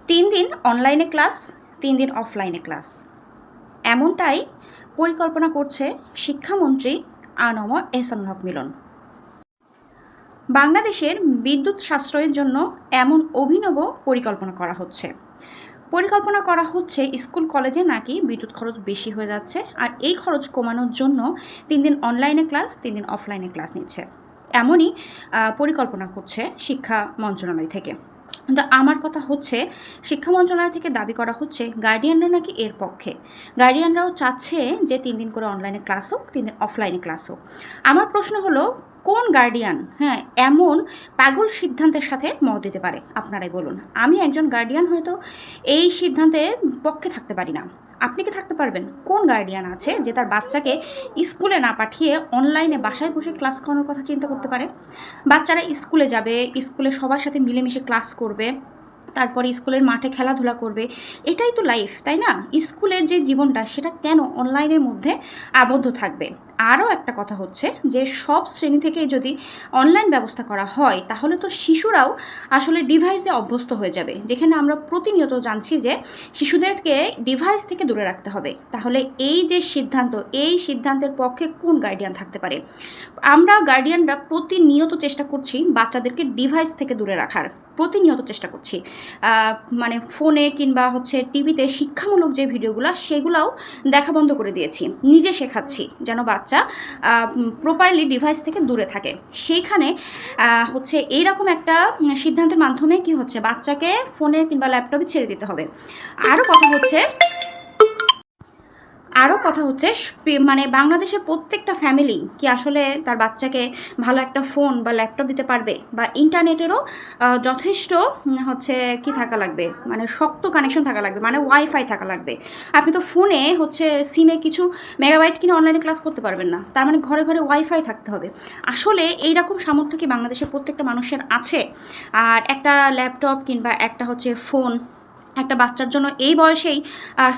3 দিন অনলাইনে ক্লাস, 3 দিন অফলাইনে ক্লাস, এমনটাই পরিকল্পনা করছে শিক্ষামন্ত্রী আনম এহসানুল হক মিলন। বাংলাদেশের বিদ্যুৎ সাশ্রয়ের জন্য এমন অভিনব পরিকল্পনা করা হচ্ছে। স্কুল কলেজে নাকি বিদ্যুৎ খরচ বেশি হয়ে যাচ্ছে, আর এই খরচ কমানোর জন্য 3 দিন অনলাইনে ক্লাস, 3 দিন অফলাইনে ক্লাস নিচ্ছে। এমনই পরিকল্পনা করছে শিক্ষা মন্ত্রণালয় থেকে। কিন্তু আমার কথা হচ্ছে, শিক্ষা মন্ত্রণালয় থেকে দাবি করা হচ্ছে গার্ডিয়ানরা নাকি এর পক্ষে। গার্ডিয়ানরাও চাচ্ছে যে 3 দিন করে অনলাইনে ক্লাস হোক, 3 দিন অফলাইনে ক্লাস হোক। আমার প্রশ্ন হলো, কোন গার্ডিয়ান এমন পাগল সিদ্ধান্তের সাথে মত দিতে পারে? আপনারাই বলুন। আমি একজন গার্ডিয়ান হয়তো এই সিদ্ধান্তের পক্ষে থাকতে পারি না, আপনি কি থাকতে পারবেন? কোন গার্ডিয়ান আছে যে তার বাচ্চাকে স্কুলে না পাঠিয়ে অনলাইনে বাসায় বসে ক্লাস করানোর কথা চিন্তা করতে পারে? বাচ্চারা স্কুলে যাবে, স্কুলে সবার সাথে মিলেমিশে ক্লাস করবে, তারপরে স্কুলের মাঠে খেলাধুলা করবে, এটাই তো লাইফ, তাই না? স্কুলের যে জীবনটা, সেটা কেন অনলাইনের মধ্যে আবদ্ধ থাকবে? আরও একটা কথা হচ্ছে যে সব শ্রেণী থেকেই যদি অনলাইন ব্যবস্থা করা হয়, তাহলে তো শিশুরাও আসলে ডিভাইসে অভ্যস্ত হয়ে যাবে, যেখানে আমরা প্রতিনিয়ত জানছি যে শিশুদেরকে ডিভাইস থেকে দূরে রাখতে হবে। তাহলে এই যে সিদ্ধান্ত, এই সিদ্ধান্তের পক্ষে কোন গার্ডিয়ান থাকতে পারে? আমরা গার্ডিয়ানরা প্রতিনিয়ত চেষ্টা করছি বাচ্চাদেরকে ডিভাইস থেকে দূরে রাখার, প্রতিনিয়ত চেষ্টা করছি। মানে ফোনে কিংবা টিভিতে শিক্ষামূলক যে ভিডিওগুলো, সেগুলোও দেখা বন্ধ করে দিয়েছি। নিজে শেখাচ্ছি যেন বাচ্চা প্রপারলি ডিভাইস থেকে দূরে থাকে। সেইখানে এইরকম একটা সিদ্ধান্তের মাধ্যমে কি হচ্ছে, বাচ্চাকে ফোনে কিংবা ল্যাপটপে ছেড়ে দিতে হবে। আরও কথা হচ্ছে মানে বাংলাদেশের প্রত্যেকটা ফ্যামিলি কি আসলে তার বাচ্চাকে ভালো একটা ফোন বা ল্যাপটপ দিতে পারবে? বা ইন্টারনেটেরও যথেষ্ট কি থাকা লাগবে, মানে শক্ত কানেকশন থাকা লাগবে, মানে ওয়াইফাই থাকা লাগবে। আপনি তো ফোনে সিমে কিছু মেগাবাইট কিনে অনলাইনে ক্লাস করতে পারবেন না, তার মানে ঘরে ঘরে ওয়াইফাই থাকতে হবে। আসলে এইরকম সামর্থ্য কি বাংলাদেশের প্রত্যেকটা মানুষের আছে? আর একটা ল্যাপটপ কিংবা একটা ফোন একটা বাচ্চার জন্য এই বয়সেই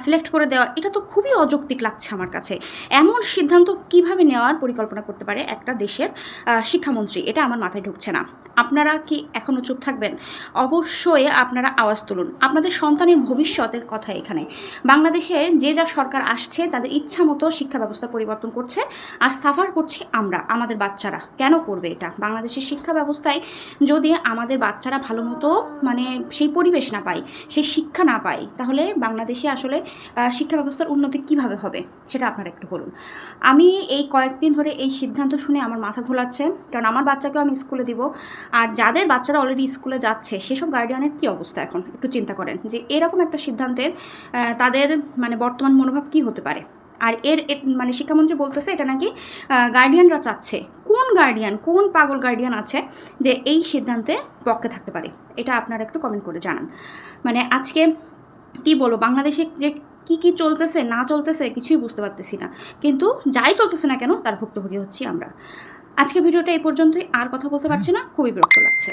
সিলেক্ট করে দেওয়া, এটা তো খুবই অযৌক্তিক লাগছে আমার কাছে। এমন সিদ্ধান্ত কিভাবে নেওয়ার পরিকল্পনা করতে পারে একটা দেশের শিক্ষামন্ত্রী? এটা আমার মাথায় ঢুকছে না। আপনারা কি এখনও চুপ থাকবেন? অবশ্যই আপনারা আওয়াজ তুলুন। আপনাদের সন্তানের ভবিষ্যতের কথা এখানে। বাংলাদেশে যে যা সরকার আসছে, তাদের ইচ্ছা মতো শিক্ষা ব্যবস্থা পরিবর্তন করছে, আর সাফার করছি আমরা, আমাদের বাচ্চারা। কেন করবে এটা? বাংলাদেশের শিক্ষা ব্যবস্থায় যদি আমাদের বাচ্চারা ভালো মতো সেই পরিবেশ না পায়, সেই শিক্ষা না পায়, তাহলে বাংলাদেশে আসলে শিক্ষা ব্যবস্থার উন্নতি কিভাবে হবে সেটা আপনারা একটু বলুন। আমি এই কয়েকদিন ধরে এই সিদ্ধান্ত শুনে আমার মাথা ঘোলাচ্ছে, কারণ আমার বাচ্চাকেও আমি স্কুলে দিব। আর যাদের বাচ্চারা অলরেডি স্কুলে যাচ্ছে, সেসব গার্ডিয়ানের কী অবস্থা এখন একটু চিন্তা করেন, যে এরকম একটা সিদ্ধান্তের তাদের বর্তমান মনোভাব কী হতে পারে। আর শিক্ষামন্ত্রী বলতেছে এটা নাকি গার্ডিয়ানরা চাচ্ছে। কোন গার্ডিয়ান, কোন পাগল গার্ডিয়ান আছে যে এই সিদ্ধান্তে পক্ষে থাকতে পারে? এটা আপনারা একটু কমেন্ট করে জানান। আজকে কি বলবো, বাংলাদেশে যে কি চলতেছে না চলতেছে কিছুই বুঝতে পারতেছি না, কিন্তু যাই চলতেছে না কেন তার ভুক্তভোগী হচ্ছি আমরা। আজকে ভিডিওটা এই পর্যন্তই, আর কথা বলতে পারছি না, খুবই বিরক্ত লাগছে।